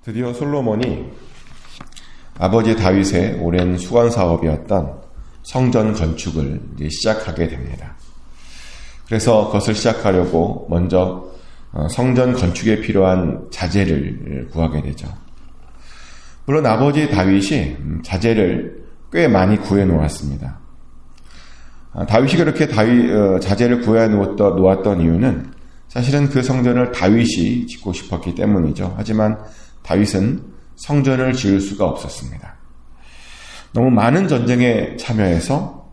드디어 솔로몬이 아버지 다윗의 오랜 수건 사업이었던 성전 건축을 이제 시작하게 됩니다. 그래서 그것을 시작하려고 먼저 성전 건축에 필요한 자재를 구하게 되죠. 물론 아버지 다윗이 자재를 꽤 많이 구해 놓았습니다. 다윗이 그렇게 자재를 구해 놓았던 이유는 사실은 그 성전을 다윗이 짓고 싶었기 때문이죠. 하지만 다윗은 성전을 지을 수가 없었습니다. 너무 많은 전쟁에 참여해서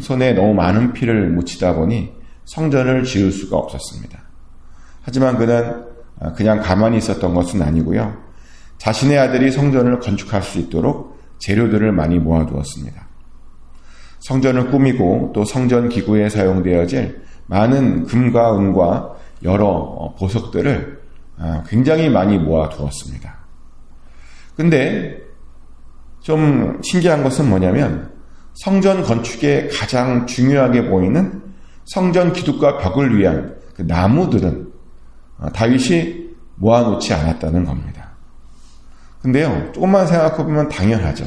손에 너무 많은 피를 묻히다 보니 성전을 지을 수가 없었습니다. 하지만 그는 그냥 가만히 있었던 것은 아니고요. 자신의 아들이 성전을 건축할 수 있도록 재료들을 많이 모아두었습니다. 성전을 꾸미고 또 성전 기구에 사용되어질 많은 금과 은과 여러 보석들을 굉장히 많이 모아두었습니다. 근데 좀 신기한 것은 뭐냐면 성전 건축에 가장 중요하게 보이는 성전 기둥과 벽을 위한 그 나무들은 다윗이 모아놓지 않았다는 겁니다. 근데요, 조금만 생각해보면 당연하죠.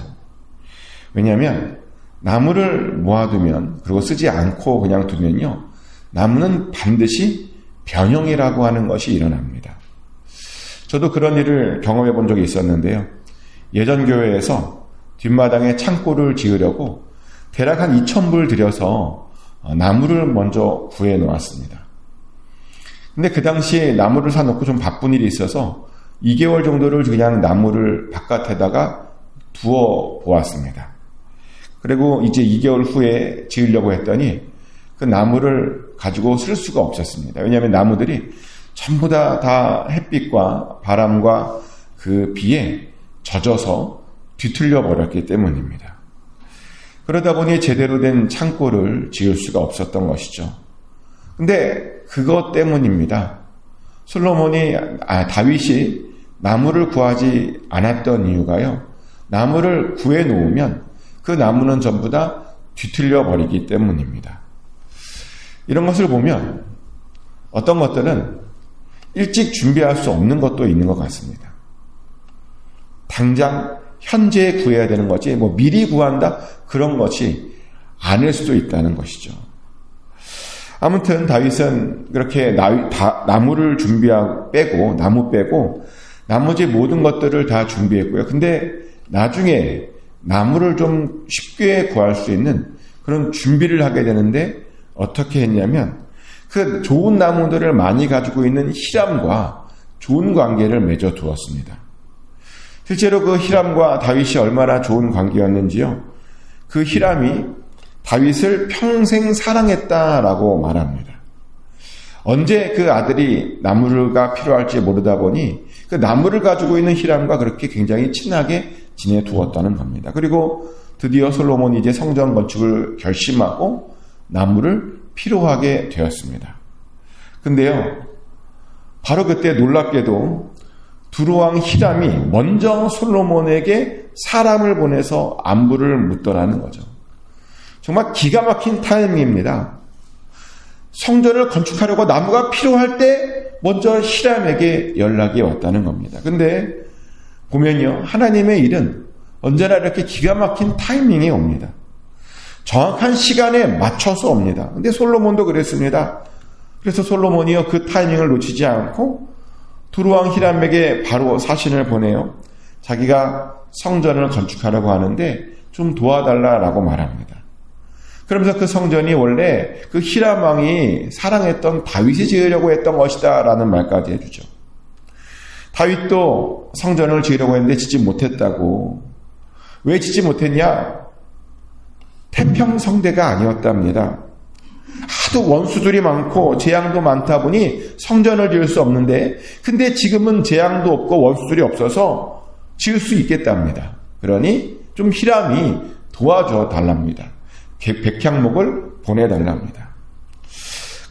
왜냐하면 나무를 모아두면 그리고 쓰지 않고 그냥 두면요, 나무는 반드시 변형이라고 하는 것이 일어납니다. 저도 그런 일을 경험해 본 적이 있었는데요. 예전 교회에서 뒷마당에 창고를 지으려고 대략 한 2,000불 들여서 나무를 먼저 구해 놓았습니다. 근데 그 당시에 나무를 사놓고 좀 바쁜 일이 있어서 2개월 정도를 그냥 나무를 바깥에다가 두어 보았습니다. 그리고 이제 2개월 후에 지으려고 했더니 그 나무를 가지고 쓸 수가 없었습니다. 왜냐하면 나무들이 전부 다 햇빛과 바람과 그 비에 젖어서 뒤틀려 버렸기 때문입니다. 그러다 보니 제대로 된 창고를 지을 수가 없었던 것이죠. 근데 그것 때문입니다. 다윗이 나무를 구하지 않았던 이유가요. 나무를 구해 놓으면 그 나무는 전부 다 뒤틀려 버리기 때문입니다. 이런 것을 보면 어떤 것들은 일찍 준비할 수 없는 것도 있는 것 같습니다. 당장 현재 구해야 되는 거지 미리 구한다 그런 것이 아닐 수도 있다는 것이죠. 아무튼 다윗은 그렇게 나무를 나무 빼고 나머지 모든 것들을 다 준비했고요. 근데 나중에 나무를 좀 쉽게 구할 수 있는 그런 준비를 하게 되는데 어떻게 했냐면 그 좋은 나무들을 많이 가지고 있는 히람과 좋은 관계를 맺어 두었습니다. 실제로 그 히람과 다윗이 얼마나 좋은 관계였는지요. 그 히람이 다윗을 평생 사랑했다라고 말합니다. 언제 그 아들이 나무가 필요할지 모르다 보니 그 나무를 가지고 있는 히람과 그렇게 굉장히 친하게 지내두었다는 겁니다. 그리고 드디어 솔로몬이 이제 성전 건축을 결심하고 나무를 필요하게 되었습니다. 근데요, 바로 그때 놀랍게도 두루왕 히람이 먼저 솔로몬에게 사람을 보내서 안부를 묻더라는 거죠. 정말 기가 막힌 타이밍입니다. 성전을 건축하려고 나무가 필요할 때 먼저 히람에게 연락이 왔다는 겁니다. 근데 보면요, 하나님의 일은 언제나 이렇게 기가 막힌 타이밍이 옵니다. 정확한 시간에 맞춰서 옵니다. 근데 솔로몬도 그랬습니다. 그래서 솔로몬이요, 그 타이밍을 놓치지 않고 두루왕 히람에게 바로 사신을 보내요. 자기가 성전을 건축하려고 하는데 좀 도와달라라고 말합니다. 그러면서 그 성전이 원래 그 히람 왕이 사랑했던 다윗이 지으려고 했던 것이다 라는 말까지 해주죠. 다윗도 성전을 지으려고 했는데 짓지 못했다고. 왜 짓지 못했냐? 태평성대가 아니었답니다. 하도 원수들이 많고 재앙도 많다 보니 성전을 지을 수 없는데, 근데 지금은 재앙도 없고 원수들이 없어서 지을 수 있겠답니다. 그러니 좀 히람이 도와줘 달랍니다. 백향목을 보내달랍니다.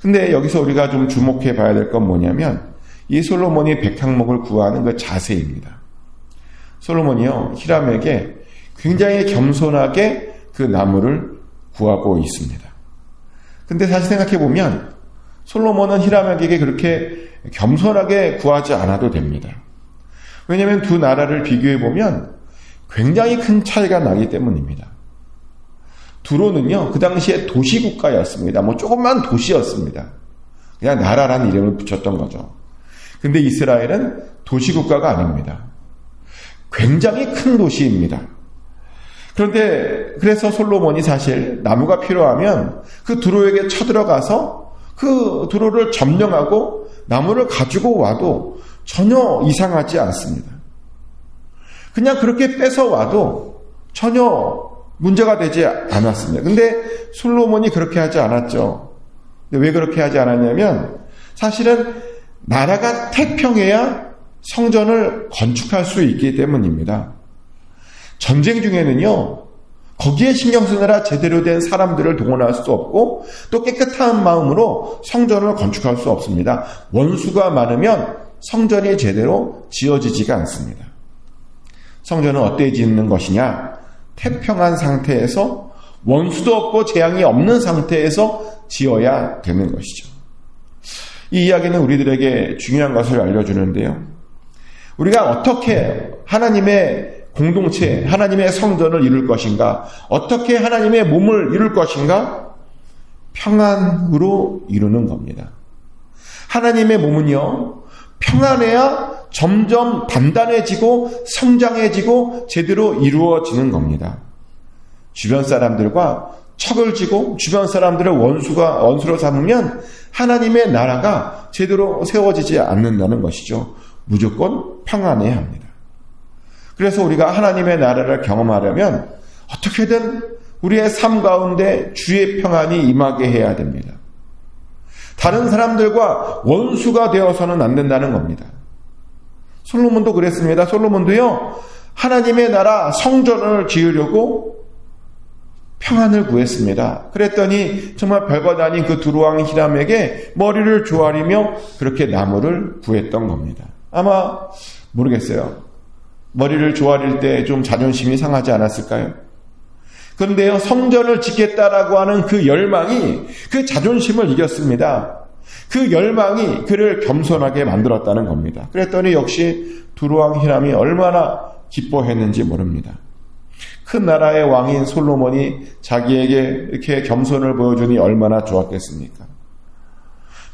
근데 여기서 우리가 좀 주목해 봐야 될 건 뭐냐면 이 솔로몬이 백향목을 구하는 그 자세입니다. 솔로몬이요, 히람에게 굉장히 겸손하게 그 나무를 구하고 있습니다. 근데 사실 생각해 보면 솔로몬은 히람에게 그렇게 겸손하게 구하지 않아도 됩니다. 왜냐하면 두 나라를 비교해 보면 굉장히 큰 차이가 나기 때문입니다. 두로는요, 그 당시에 도시국가였습니다. 조금만 도시였습니다. 그냥 나라라는 이름을 붙였던 거죠. 근데 이스라엘은 도시국가가 아닙니다. 굉장히 큰 도시입니다. 그런데 그래서 솔로몬이 사실 나무가 필요하면 그 두로에게 쳐들어가서 그 두로를 점령하고 나무를 가지고 와도 전혀 이상하지 않습니다. 그냥 그렇게 뺏어와도 전혀 문제가 되지 않았습니다. 근데 솔로몬이 그렇게 하지 않았죠. 왜 그렇게 하지 않았냐면 사실은 나라가 태평해야 성전을 건축할 수 있기 때문입니다. 전쟁 중에는요, 거기에 신경 쓰느라 제대로 된 사람들을 동원할 수 없고 또 깨끗한 마음으로 성전을 건축할 수 없습니다. 원수가 많으면 성전이 제대로 지어지지가 않습니다. 성전은 어떻게 짓는 것이냐? 태평한 상태에서 원수도 없고 재앙이 없는 상태에서 지어야 되는 것이죠. 이 이야기는 우리들에게 중요한 것을 알려주는데요. 우리가 어떻게 하나님의 공동체, 하나님의 성전을 이룰 것인가? 어떻게 하나님의 몸을 이룰 것인가? 평안으로 이루는 겁니다. 하나님의 몸은요, 평안해야 점점 단단해지고 성장해지고 제대로 이루어지는 겁니다. 주변 사람들과 척을 지고 주변 사람들을 원수로 삼으면 하나님의 나라가 제대로 세워지지 않는다는 것이죠. 무조건 평안해야 합니다. 그래서 우리가 하나님의 나라를 경험하려면 어떻게든 우리의 삶 가운데 주의 평안이 임하게 해야 됩니다. 다른 사람들과 원수가 되어서는 안 된다는 겁니다. 솔로몬도 그랬습니다. 솔로몬도요, 하나님의 나라 성전을 지으려고 평안을 구했습니다. 그랬더니 정말 별것 아닌 그 두루왕 히람에게 머리를 조아리며 그렇게 나무를 구했던 겁니다. 아마 모르겠어요. 머리를 조아릴 때 좀 자존심이 상하지 않았을까요? 그런데요, 성전을 짓겠다라고 하는 그 열망이 그 자존심을 이겼습니다. 그 열망이 그를 겸손하게 만들었다는 겁니다. 그랬더니 역시 두루왕 히람이 얼마나 기뻐했는지 모릅니다. 큰 나라의 왕인 솔로몬이 자기에게 이렇게 겸손을 보여주니 얼마나 좋았겠습니까?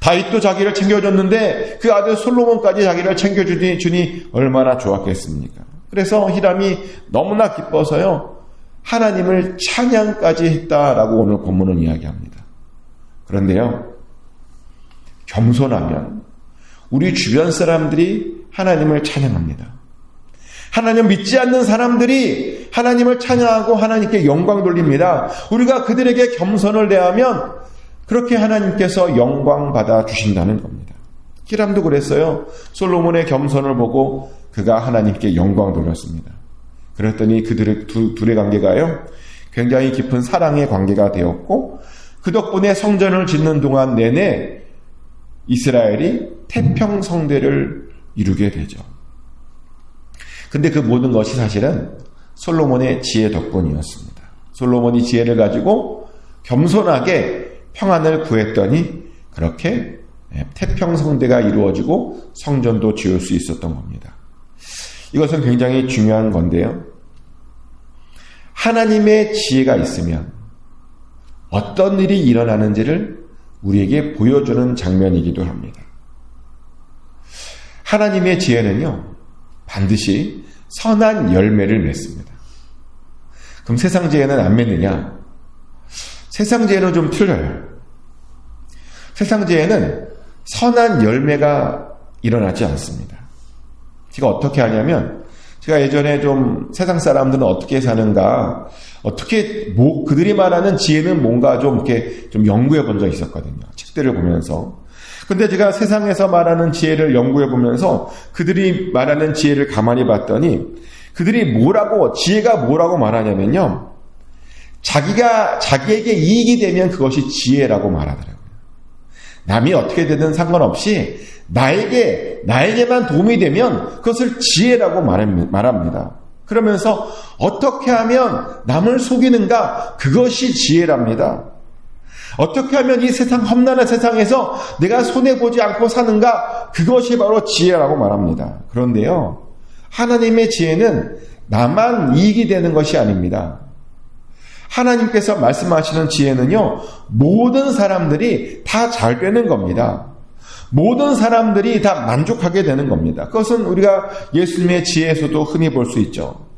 다윗도 자기를 챙겨줬는데 그 아들 솔로몬까지 자기를 챙겨주니 얼마나 좋았겠습니까? 그래서 히람이 너무나 기뻐서요, 하나님을 찬양까지 했다라고 오늘 본문은 이야기합니다. 그런데요, 겸손하면 우리 주변 사람들이 하나님을 찬양합니다. 하나님 믿지 않는 사람들이 하나님을 찬양하고 하나님께 영광 돌립니다. 우리가 그들에게 겸손을 대하면 그렇게 하나님께서 영광 받아 주신다는 겁니다. 히람도 그랬어요. 솔로몬의 겸손을 보고 그가 하나님께 영광 돌렸습니다. 그랬더니 그들의 둘의 관계가요, 굉장히 깊은 사랑의 관계가 되었고 그 덕분에 성전을 짓는 동안 내내 이스라엘이 태평성대를 이루게 되죠. 근데 그 모든 것이 사실은 솔로몬의 지혜 덕분이었습니다. 솔로몬이 지혜를 가지고 겸손하게 평안을 구했더니 그렇게 태평성대가 이루어지고 성전도 지을 수 있었던 겁니다. 이것은 굉장히 중요한 건데요. 하나님의 지혜가 있으면 어떤 일이 일어나는지를 우리에게 보여주는 장면이기도 합니다. 하나님의 지혜는요, 반드시 선한 열매를 맺습니다. 그럼 세상 지혜는 안 맺느냐? 세상 지혜는 좀 틀려요. 세상 지혜는 선한 열매가 일어나지 않습니다. 제가 어떻게 하냐면, 제가 예전에 좀 세상 사람들은 어떻게 사는가, 어떻게 그들이 말하는 지혜는 뭔가 좀 이렇게 좀 연구해 본 적이 있었거든요. 책들을 보면서. 근데 제가 세상에서 말하는 지혜를 연구해 보면서 그들이 말하는 지혜를 가만히 봤더니 그들이 지혜가 뭐라고 말하냐면요, 자기에게 이익이 되면 그것이 지혜라고 말하더라고요. 남이 어떻게 되든 상관없이 나에게만 도움이 되면 그것을 지혜라고 말합니다. 그러면서 어떻게 하면 남을 속이는가, 그것이 지혜랍니다. 어떻게 하면 이 세상 험난한 세상에서 내가 손해보지 않고 사는가, 그것이 바로 지혜라고 말합니다. 그런데요, 하나님의 지혜는 나만 이익이 되는 것이 아닙니다. 하나님께서 말씀하시는 지혜는요, 모든 사람들이 다 잘 되는 겁니다. 모든 사람들이 다 만족하게 되는 겁니다. 그것은 우리가 예수님의 지혜에서도 흔히 볼 수 있죠.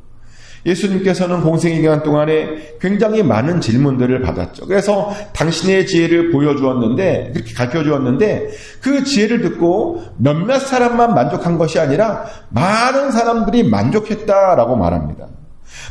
예수님께서는 공생의 기간 동안에 굉장히 많은 질문들을 받았죠. 그래서 당신의 지혜를 보여주었는데, 그렇게 가르쳐주었는데, 그 지혜를 듣고 몇몇 사람만 만족한 것이 아니라 많은 사람들이 만족했다라고 말합니다.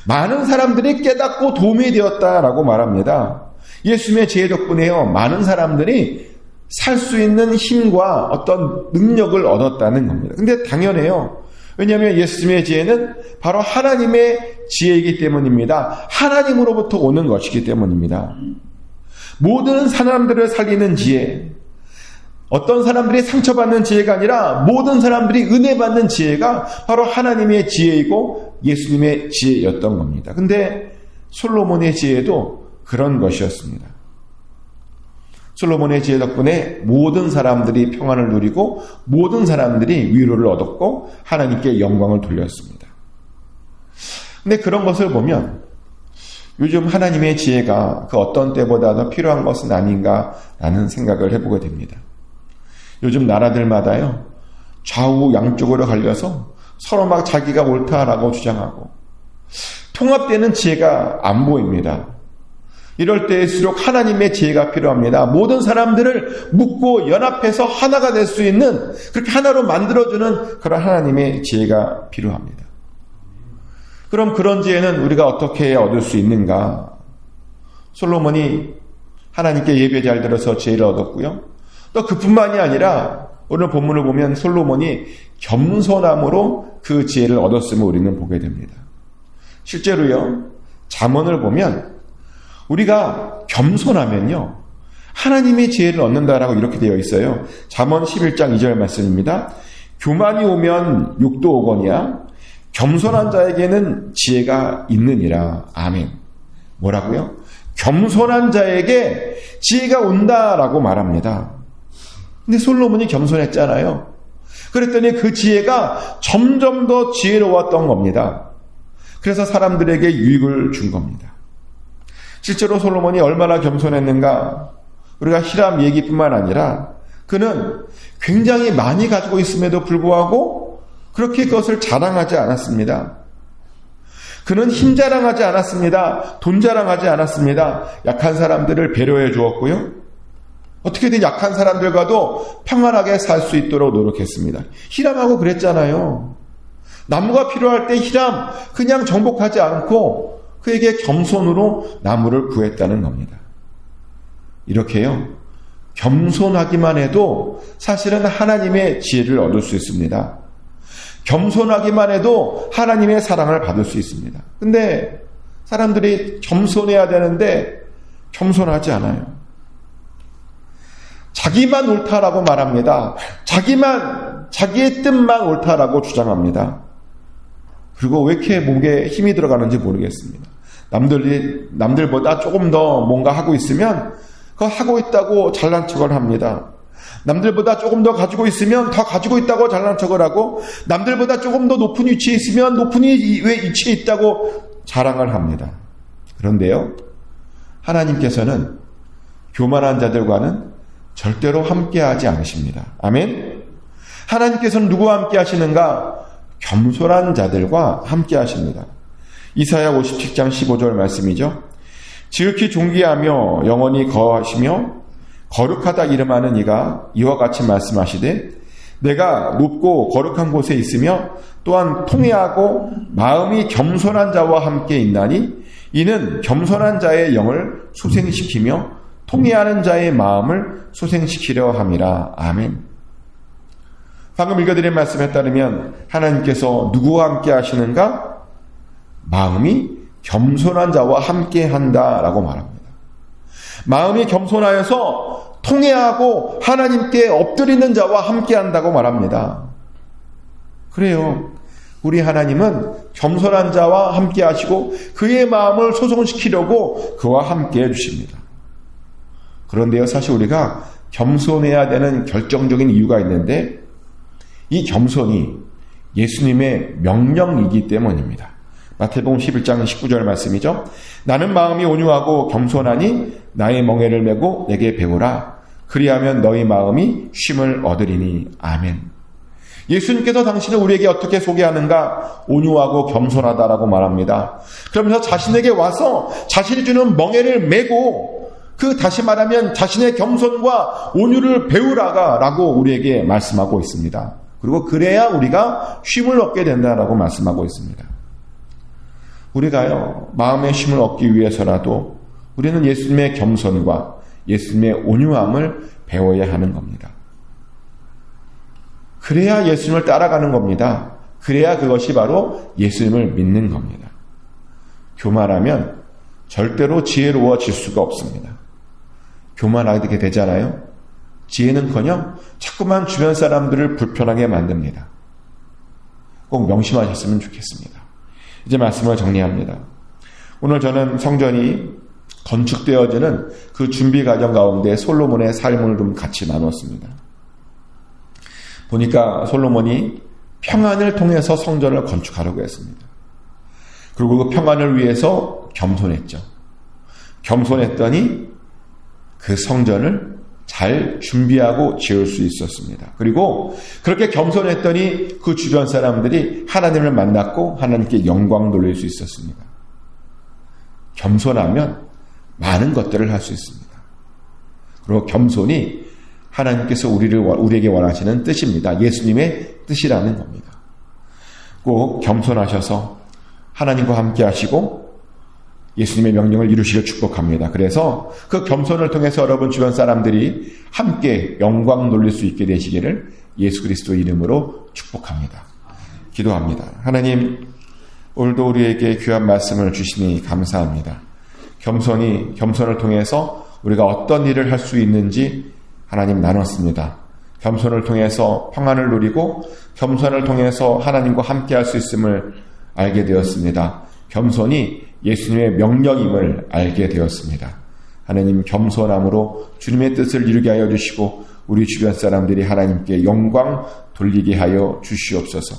많은 사람들이 깨닫고 도움이 되었다라고 말합니다. 예수님의 지혜 덕분에요, 많은 사람들이 살 수 있는 힘과 어떤 능력을 얻었다는 겁니다. 근데 당연해요. 왜냐하면 예수님의 지혜는 바로 하나님의 지혜이기 때문입니다. 하나님으로부터 오는 것이기 때문입니다. 모든 사람들을 살리는 지혜, 어떤 사람들이 상처받는 지혜가 아니라 모든 사람들이 은혜받는 지혜가 바로 하나님의 지혜이고 예수님의 지혜였던 겁니다. 근데 솔로몬의 지혜도 그런 것이었습니다. 솔로몬의 지혜 덕분에 모든 사람들이 평안을 누리고 모든 사람들이 위로를 얻었고 하나님께 영광을 돌렸습니다. 근데 그런 것을 보면 요즘 하나님의 지혜가 그 어떤 때보다 더 필요한 것은 아닌가라는 생각을 해보게 됩니다. 요즘 나라들마다요, 좌우 양쪽으로 갈려서 서로 막 자기가 옳다라고 주장하고 통합되는 지혜가 안 보입니다. 이럴 때일수록 하나님의 지혜가 필요합니다. 모든 사람들을 묶고 연합해서 하나가 될 수 있는, 그렇게 하나로 만들어주는 그런 하나님의 지혜가 필요합니다. 그럼 그런 지혜는 우리가 어떻게 얻을 수 있는가? 솔로몬이 하나님께 예배 잘 들어서 지혜를 얻었고요. 또 그뿐만이 아니라 오늘 본문을 보면 솔로몬이 겸손함으로 그 지혜를 얻었음을 우리는 보게 됩니다. 실제로요, 잠언을 보면 우리가 겸손하면요, 하나님의 지혜를 얻는다라고 이렇게 되어 있어요. 잠언 11장 2절 말씀입니다. 교만이 오면 욕도 오거니와 겸손한 자에게는 지혜가 있느니라. 아멘. 뭐라고요? 겸손한 자에게 지혜가 온다라고 말합니다. 근데 솔로몬이 겸손했잖아요. 그랬더니 그 지혜가 점점 더 지혜로웠던 겁니다. 그래서 사람들에게 유익을 준 겁니다. 실제로 솔로몬이 얼마나 겸손했는가? 우리가 히람 얘기뿐만 아니라 그는 굉장히 많이 가지고 있음에도 불구하고 그렇게 그것을 자랑하지 않았습니다. 그는 힘 자랑하지 않았습니다. 돈 자랑하지 않았습니다. 약한 사람들을 배려해 주었고요. 어떻게든 약한 사람들과도 평안하게 살 수 있도록 노력했습니다. 히람하고 그랬잖아요. 나무가 필요할 때 히람 그냥 정복하지 않고 그에게 겸손으로 나무를 구했다는 겁니다. 이렇게요, 겸손하기만 해도 사실은 하나님의 지혜를 얻을 수 있습니다. 겸손하기만 해도 하나님의 사랑을 받을 수 있습니다. 근데 사람들이 겸손해야 되는데 겸손하지 않아요. 자기만 옳다라고 말합니다. 자기의 뜻만 옳다라고 주장합니다. 그리고 왜 이렇게 목에 힘이 들어가는지 모르겠습니다. 남들보다 조금 더 뭔가 하고 있으면 그거 하고 있다고 잘난 척을 합니다. 남들보다 조금 더 가지고 있으면 더 가지고 있다고 잘난 척을 하고, 남들보다 조금 더 높은 위치에 있으면 높은 위치에 있다고 자랑을 합니다. 그런데요, 하나님께서는 교만한 자들과는 절대로 함께하지 않으십니다. 아멘. 하나님께서는 누구와 함께 하시는가? 겸손한 자들과 함께 하십니다. 이사야 57장 15절 말씀이죠. 지극히 존귀하며 영원히 거하시며 거룩하다 이름하는 이가 이와 같이 말씀하시되, 내가 높고 거룩한 곳에 있으며 또한 통회하고 마음이 겸손한 자와 함께 있나니 이는 겸손한 자의 영을 소생시키며 통회하는 자의 마음을 소생시키려 함이라. 아멘. 방금 읽어드린 말씀에 따르면 하나님께서 누구와 함께 하시는가? 마음이 겸손한 자와 함께 한다라고 말합니다. 마음이 겸손하여서 통회하고 하나님께 엎드리는 자와 함께 한다고 말합니다. 그래요. 우리 하나님은 겸손한 자와 함께 하시고 그의 마음을 소송시키려고 그와 함께 해주십니다. 그런데요, 사실 우리가 겸손해야 되는 결정적인 이유가 있는데, 이 겸손이 예수님의 명령이기 때문입니다. 마태복음 11장 19절 말씀이죠. 나는 마음이 온유하고 겸손하니 나의 멍에를 메고 내게 배우라. 그리하면 너희 마음이 쉼을 얻으리니. 아멘. 예수님께서 당신을 우리에게 어떻게 소개하는가? 온유하고 겸손하다라고 말합니다. 그러면서 자신에게 와서 자신이 주는 멍에를 메고 다시 말하면 자신의 겸손과 온유를 배우라라고 우리에게 말씀하고 있습니다. 그리고 그래야 우리가 쉼을 얻게 된다라고 말씀하고 있습니다. 우리가요, 마음의 쉼을 얻기 위해서라도 우리는 예수님의 겸손과 예수님의 온유함을 배워야 하는 겁니다. 그래야 예수님을 따라가는 겁니다. 그래야 그것이 바로 예수님을 믿는 겁니다. 교만하면 절대로 지혜로워질 수가 없습니다. 교만하게 되잖아요. 지혜는커녕 자꾸만 주변 사람들을 불편하게 만듭니다. 꼭 명심하셨으면 좋겠습니다. 이제 말씀을 정리합니다. 오늘 저는 성전이 건축되어지는 그 준비 과정 가운데 솔로몬의 삶을 좀 같이 나눴습니다. 보니까 솔로몬이 평안을 통해서 성전을 건축하려고 했습니다. 그리고 그 평안을 위해서 겸손했죠. 겸손했더니 그 성전을 잘 준비하고 지을 수 있었습니다. 그리고 그렇게 겸손했더니 그 주변 사람들이 하나님을 만났고 하나님께 영광 돌릴 수 있었습니다. 겸손하면 많은 것들을 할 수 있습니다. 그리고 겸손이 하나님께서 우리에게 원하시는 뜻입니다. 예수님의 뜻이라는 겁니다. 꼭 겸손하셔서 하나님과 함께 하시고 예수님의 명령을 이루시길 축복합니다. 그래서 그 겸손을 통해서 여러분 주변 사람들이 함께 영광 돌릴 수 있게 되시기를 예수 그리스도 이름으로 축복합니다. 기도합니다. 하나님, 오늘도 우리에게 귀한 말씀을 주시니 감사합니다. 겸손을 통해서 우리가 어떤 일을 할 수 있는지 하나님 나눴습니다. 겸손을 통해서 평안을 누리고 겸손을 통해서 하나님과 함께 할 수 있음을 알게 되었습니다. 겸손이 예수님의 명령임을 알게 되었습니다. 하나님, 겸손함으로 주님의 뜻을 이루게 하여 주시고 우리 주변 사람들이 하나님께 영광 돌리게 하여 주시옵소서.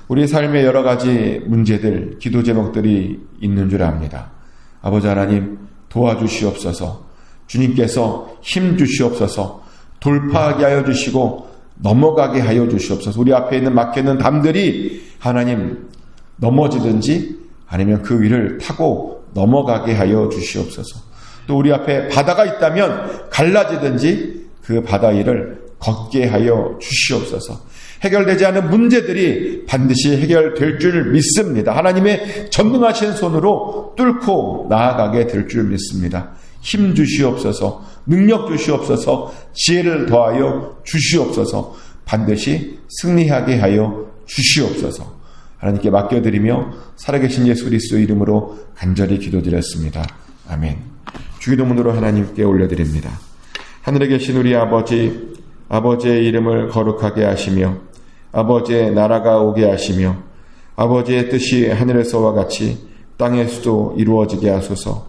우리 삶의 여러 가지 문제들, 기도 제목들이 있는 줄 압니다. 아버지 하나님, 도와주시옵소서. 주님께서 힘 주시옵소서. 돌파하게 하여 주시고 넘어가게 하여 주시옵소서. 우리 앞에 있는 막혀있는 담들이 하나님 넘어지든지 아니면 그 위를 타고 넘어가게 하여 주시옵소서. 또 우리 앞에 바다가 있다면 갈라지든지 그 바다 위를 걷게 하여 주시옵소서. 해결되지 않은 문제들이 반드시 해결될 줄 믿습니다. 하나님의 전능하신 손으로 뚫고 나아가게 될 줄 믿습니다. 힘 주시옵소서. 능력 주시옵소서. 지혜를 더하여 주시옵소서. 반드시 승리하게 하여 주시옵소서. 하나님께 맡겨드리며 살아계신 예수 그리스도 이름으로 간절히 기도드렸습니다. 아멘. 주기도문으로 하나님께 올려드립니다. 하늘에 계신 우리 아버지, 아버지의 이름을 거룩하게 하시며 아버지의 나라가 오게 하시며 아버지의 뜻이 하늘에서와 같이 땅에서도 이루어지게 하소서.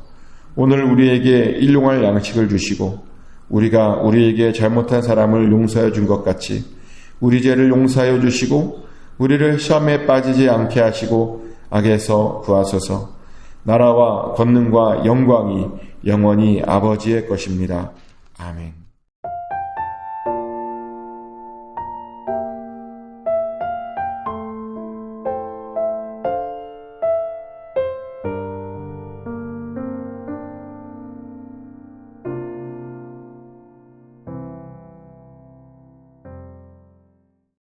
오늘 우리에게 일용할 양식을 주시고 우리가 우리에게 잘못한 사람을 용서해 준 것 같이 우리 죄를 용서하여 주시고 우리를 시험에 빠지지 않게 하시고 악에서 구하소서. 나라와 권능과 영광이 영원히 아버지의 것입니다. 아멘.